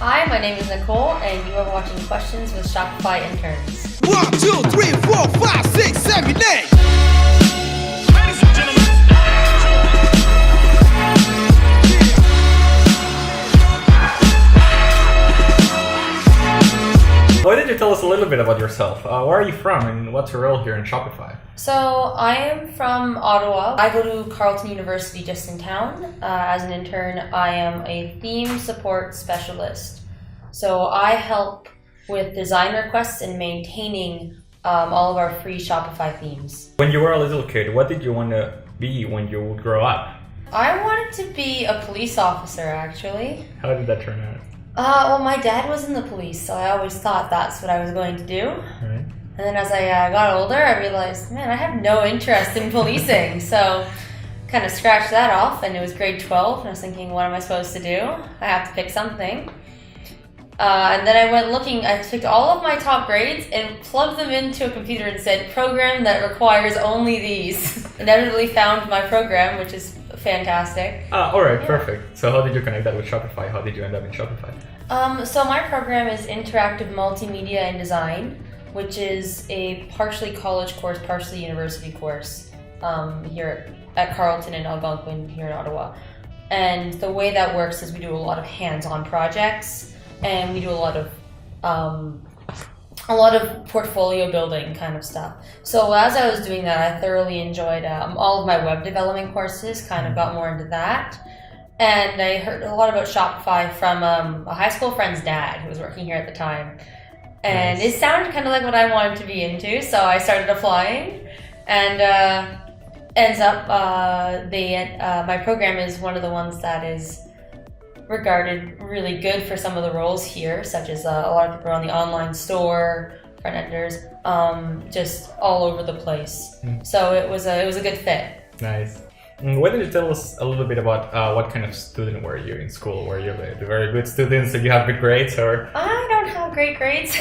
Hi, my name is Nicole, and you are watching Questions with Shopify Interns. 1, 2, 3, 4, 5, 6, 7, 8. Ladies and gentlemen. Why did you tell us a little bit about yourself? Where are you from and what's your role here in Shopify? So, I am from Ottawa. I go to Carleton University just in town. As an intern, I am a theme support specialist. So, I help with design requests and maintaining all of our free Shopify themes. When you were a little kid, what did you want to be when you would grow up? I wanted to be a police officer, actually. How did that turn out? Well, my dad was in the police, so I always thought that's what I was going to do. Right. And then as I got older, I realized, man, I have no interest in policing. So kind of scratched that off, and it was grade 12, and I was thinking, what am I supposed to do? I have to pick something. And then I went looking, I took all of my top grades and plugged them into a computer and said, program that requires only these. Inevitably found my program, which is fantastic. Alright, perfect. So how did you connect that with Shopify? How did you end up in Shopify? So my program is Interactive Multimedia and Design, which is a partially college course, partially university course here at Carleton and Algonquin here in Ottawa. And the way that works is we do a lot of hands-on projects, and we do a lot of portfolio building kind of stuff. So as I was doing that, I thoroughly enjoyed all of my web development courses, kind of got more into that. And I heard a lot about Shopify from a high school friend's dad who was working here at the time. And Nice. It sounded kind of like what I wanted to be into, so I started applying. And ends up, my program is one of the ones that is regarded really good for some of the roles here, such as a lot of people are on the online store, front enders, just all over the place. So it was a good fit. Nice. Why don't you tell us a little bit about what kind of student were you in school? Were you a very good student, so you have good grades, or? I don't have great grades.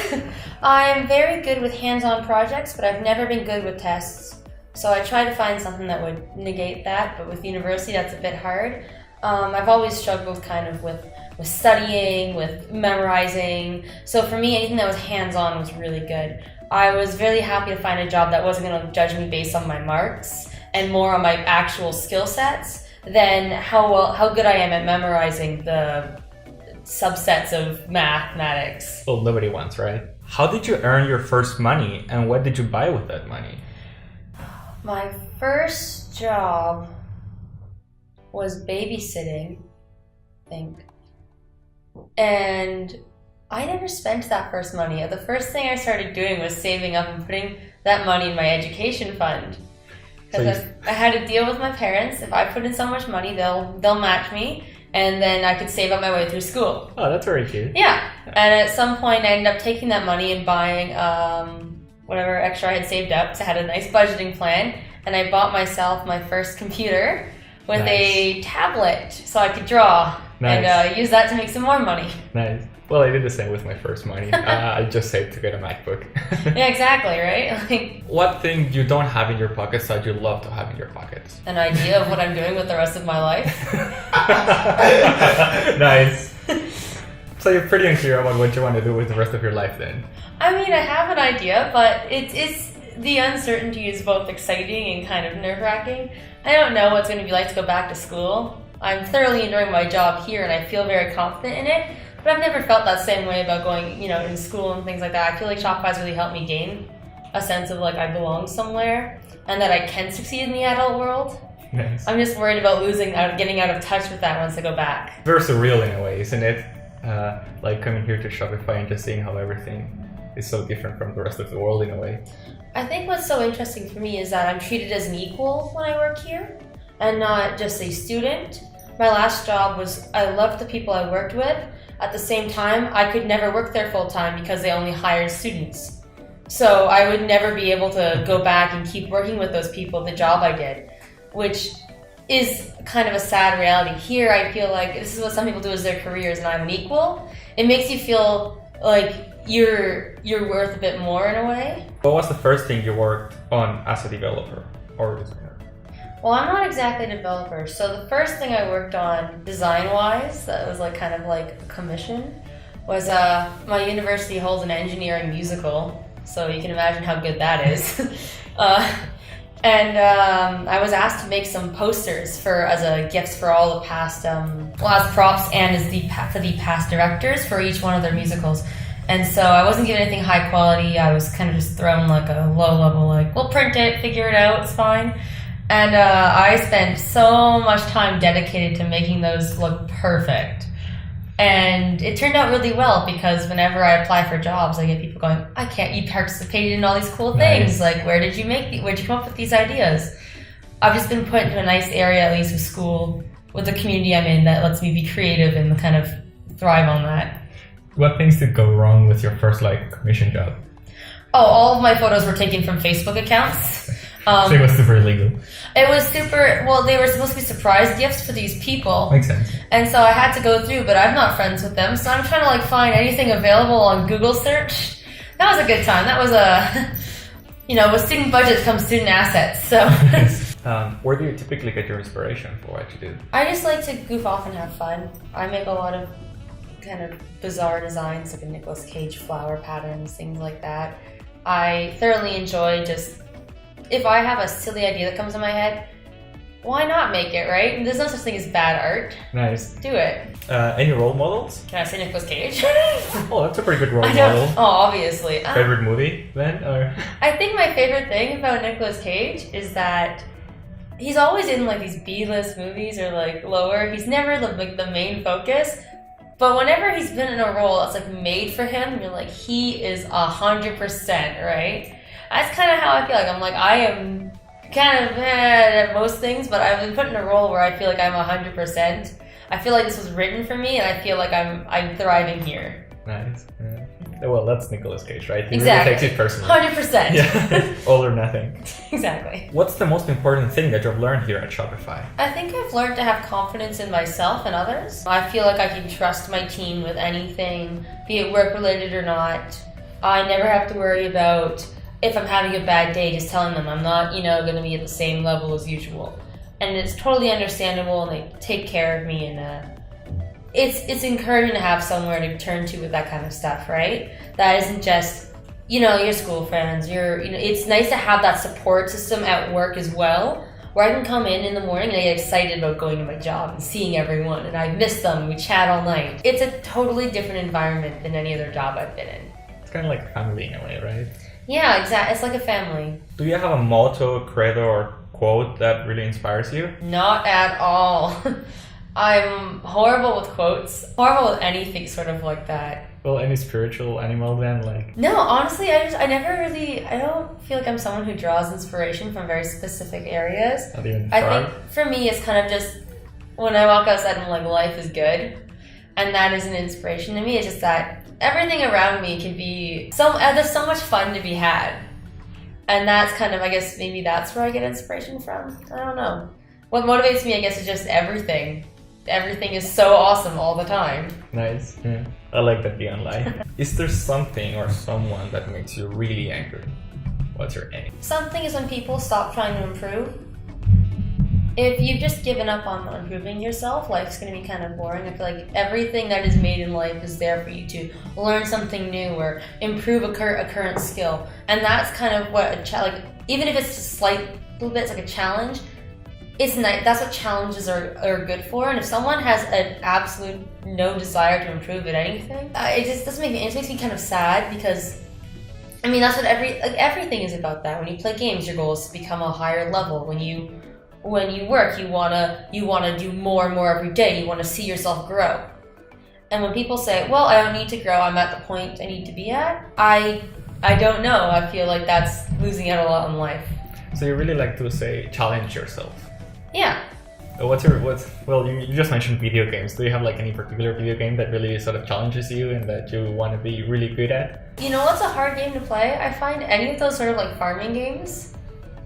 I'm very good with hands-on projects, but I've never been good with tests. So I try to find something that would negate that, but with university that's a bit hard. I've always struggled kind of with studying, with memorizing. So for me, anything that was hands-on was really good. I was really happy to find a job that wasn't going to judge me based on my marks and more on my actual skill sets than how good I am at memorizing the subsets of mathematics. Well, nobody wants, right? How did you earn your first money, and what did you buy with that money? My first job was babysitting, I think. And I never spent that first money. The first thing I started doing was saving up and putting that money in my education fund. Because I had a deal with my parents. If I put in so much money, they'll match me, and then I could save up my way through school. Oh, that's very cute. Yeah. And at some point, I ended up taking that money and buying whatever extra I had saved up. So I had a nice budgeting plan, and I bought myself my first computer with a tablet so I could draw and use that to make some more money. Nice. Well, I did the same with my first money. I just saved to get a MacBook. Yeah, exactly, right? Like What thing you don't have in your pockets that you love to have in your pockets? an idea of what I'm doing with the rest of my life. Nice. So you're pretty unclear about what you want to do with the rest of your life then? I mean, I have an idea, but it's the uncertainty is both exciting and kind of nerve-wracking. I don't know what's going to be like to go back to school. I'm thoroughly enjoying my job here, and I feel very confident in it. But I've never felt that same way about going, in school and things like that. I feel like Shopify's really helped me gain a sense of like I belong somewhere and that I can succeed in the adult world. Nice. I'm just worried about getting out of touch with that once I go back. Very surreal in a way, isn't it? Like coming here to Shopify and just seeing how everything is so different from the rest of the world in a way. I think what's so interesting for me is that I'm treated as an equal when I work here and not just a student. My last job was, I loved the people I worked with. At the same time, I could never work there full time because they only hired students. So I would never be able to go back and keep working with those people, the job I did, which is kind of a sad reality. Here, I feel like this is what some people do as their careers and I'm an equal. It makes you feel like you're worth a bit more in a way. What was the first thing you worked on as a developer or designer? Well, I'm not exactly a developer, so the first thing I worked on design-wise, that was kind of like a commission, was my university holds an engineering musical, so you can imagine how good that is. I was asked to make some posters as a gifts for all the past, as props and for the past directors for each one of their musicals. And so I wasn't given anything high quality. I was kind of just thrown like a low level, like, we'll print it, figure it out, it's fine. And I spent so much time dedicated to making those look perfect. And it turned out really well because whenever I apply for jobs, I get people going, you participated in all these cool things. Like, where'd you come up with these ideas? I've just been put into a nice area, at least with school, with the community I'm in, that lets me be creative and kind of thrive on that. What things did go wrong with your first commission job? Oh, all of my photos were taken from Facebook accounts. So it was super illegal. It was they were supposed to be surprise gifts for these people. Makes sense. And so I had to go through, but I'm not friends with them, so I'm trying to find anything available on Google search. That was a good time. That was with student budgets come student assets, so. Where do you typically get your inspiration for what you do? I just like to goof off and have fun. I make a lot of kind of bizarre designs, like a Nicolas Cage flower patterns, things like that. I thoroughly enjoy if I have a silly idea that comes in my head, why not make it, right? There's no such thing as bad art. Nice. Do it. Any role models? Can I say Nicolas Cage? Oh, that's a pretty good role model. Oh, obviously. Favorite movie then? Or? I think my favorite thing about Nicolas Cage is that he's always in these B-list movies or lower. He's never the main focus. But whenever he's been in a role that's made for him, you're he is 100%, right? That's kind of how I feel. I am kind of bad at most things, but I've been put in a role where I feel I'm 100%. I feel this was written for me, and I feel I'm thriving here. Nice. Yeah. Well, that's Nicolas Cage, right? He exactly. Really takes it personally. 100%. Yeah. All or nothing. Exactly. What's the most important thing that you've learned here at Shopify? I think I've learned to have confidence in myself and others. I feel I can trust my team with anything, be it work-related or not. I never have to worry about if I'm having a bad day, just telling them I'm not, going to be at the same level as usual. And it's totally understandable, and they take care of me, and it's encouraging to have somewhere to turn to with that kind of stuff, right? That isn't just, your school friends, it's nice to have that support system at work as well, where I can come in the morning and I get excited about going to my job and seeing everyone, and I miss them, we chat all night. It's a totally different environment than any other job I've been in. It's kind of like family in a way, right? Yeah, exactly. It's like a family. Do you have a motto, credo, or quote that really inspires you? Not at all. I'm horrible with quotes. Horrible with anything sort of like that. Well, any spiritual animal then? No, honestly, I don't feel I'm someone who draws inspiration from very specific areas. Not even I think for me it's kind of just, when I walk outside I'm life is good. And that is an inspiration to me. It's just that everything around me can be there's so much fun to be had. And that's kind of, I guess, maybe that's where I get inspiration from. I don't know. What motivates me, I guess, is just everything. Everything is so awesome all the time. Nice. Yeah. I like that beyond life. Is there something or someone that makes you really angry? What's your aim? Something is when people stop trying to improve. If you've just given up on improving yourself, life's going to be kind of boring. I feel everything that is made in life is there for you to learn something new or improve a current skill. And that's kind of what even if it's just little bit, it's a challenge. It's nice. That's what challenges are good for. And if someone has an absolute no desire to improve at anything, it just doesn't make me. It makes me kind of sad because, that's what everything is about. That when you play games, your goal is to become a higher level. When you work, you wanna do more and more every day. You want to see yourself grow. And when people say, "Well, I don't need to grow. I'm at the point I need to be at," I don't know. I feel that's losing out a lot in life. So you really like to say challenge yourself. Yeah. You just mentioned video games. Do you have any particular video game that really sort of challenges you and that you want to be really good at? What's a hard game to play? I find any of those sort of farming games.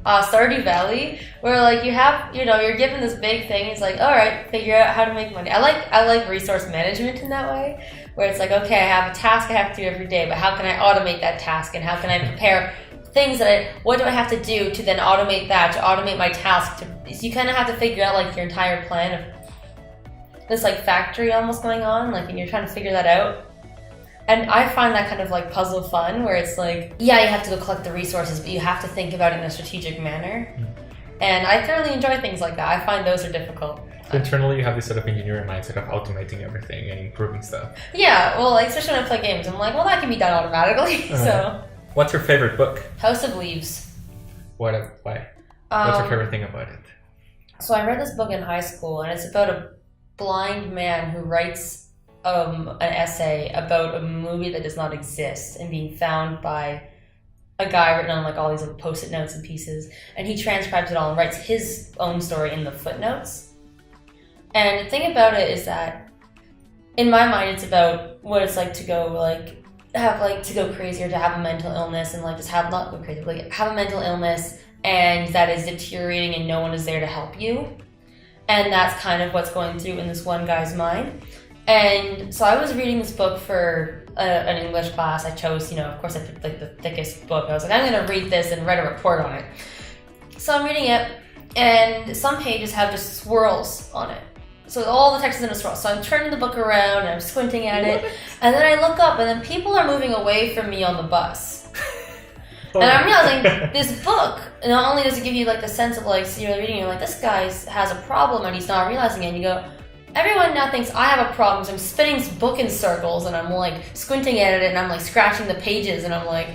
Stardew Valley, where you're given this big thing. It's all right, figure out how to make money. I like resource management in that way, where it's okay, I have a task I have to do every day, but how can I automate that task, and how can I prepare things what do I have to do to then automate that, to automate my task. So you kind of have to figure out your entire plan of this factory almost going on, and you're trying to figure that out. And I find that kind of like puzzle fun, where it's like, yeah, you have to go collect the resources, but you have to think about it in a strategic manner. And I thoroughly enjoy things like that. I find those are difficult. So internally, you have this sort of engineering mindset of automating everything and improving stuff. Yeah, well, like, especially when I play games, I'm like, well, that can be done automatically. So, What's your favorite book? House of Leaves. Why? What's your favorite thing about it? So I read this book in high school, and it's about a blind man who writes an essay about a movie that does not exist and being found by a guy written on like all these little post-it notes and pieces, and he transcribes it all and writes his own story in the footnotes. And the thing about it is that, in my mind, it's about what it's like to go to go crazy, or to have a mental illness, and like just have not go crazy, but like have a mental illness and that is deteriorating and no one is there to help you. And that's kind of what's going through in this one guy's mind. And so I was reading this book for an English class. I chose, of course I picked like the thickest book. I was like, I'm going to read this and write a report on it. So I'm reading it, and some pages have just swirls on it. So all the text is in a swirl. So I'm turning the book around and I'm squinting at it. And then I look up, and then people are moving away from me on the bus. And I'm realizing this book, not only does it give you like the sense of like, so you're reading, you're like, this guy has a problem and he's not realizing it. And you go, everyone now thinks I have a problem, so I'm spinning this book in circles, and I'm like squinting at it, and I'm like scratching the pages, and I'm like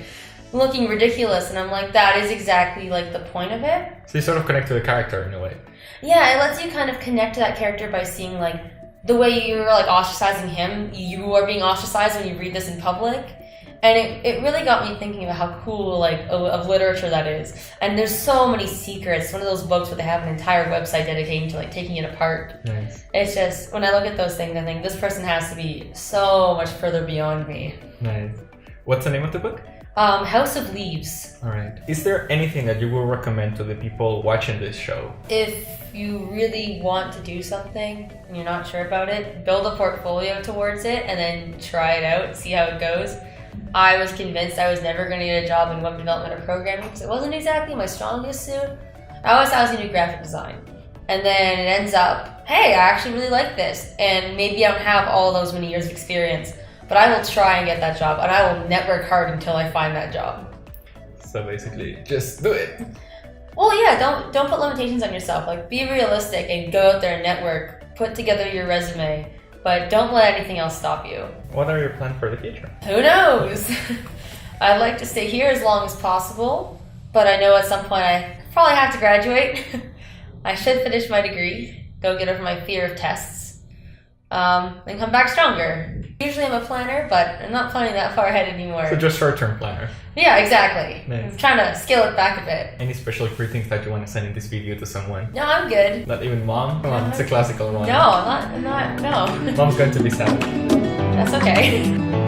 looking ridiculous. And I'm like, that is exactly like the point of it. So you sort of connect to the character in a way. Yeah, it lets you kind of connect to that character by seeing like the way you're like ostracizing him. You are being ostracized when you read this in public. And it really got me thinking about how cool like of literature that is. And there's so many secrets. It's one of those books where they have an entire website dedicated to like taking it apart. Nice. It's just, when I look at those things, I think this person has to be so much further beyond me. Nice. What's the name of the book? House of Leaves. All right. Is there anything that you will recommend to the people watching this show? If you really want to do something and you're not sure about it, build a portfolio towards it and then try it out, see how it goes. I was convinced I was never going to get a job in web development or programming because it wasn't exactly my strongest suit. I always thought I was going to do graphic design. And then it ends up, hey, I actually really like this. And maybe I don't have all those many years of experience, but I will try and get that job, and I will network hard until I find that job. So basically, just do it. Well, yeah, don't put limitations on yourself. Like, be realistic and go out there and network. Put together your resume. But don't let anything else stop you. What are your plans for the future? Who knows? I'd like to stay here as long as possible, but I know at some point I probably have to graduate. I should finish my degree, go get over my fear of tests, and come back stronger. Usually I'm a planner, but I'm not planning that far ahead anymore. So just short-term planner. Yeah, exactly. Nice. I'm trying to scale it back a bit. Any special greetings that you want to send in this video to someone? No, I'm good. Not even mom? Come on, it's a classical one. No, I'm not, no. Mom's going to be sad. That's okay.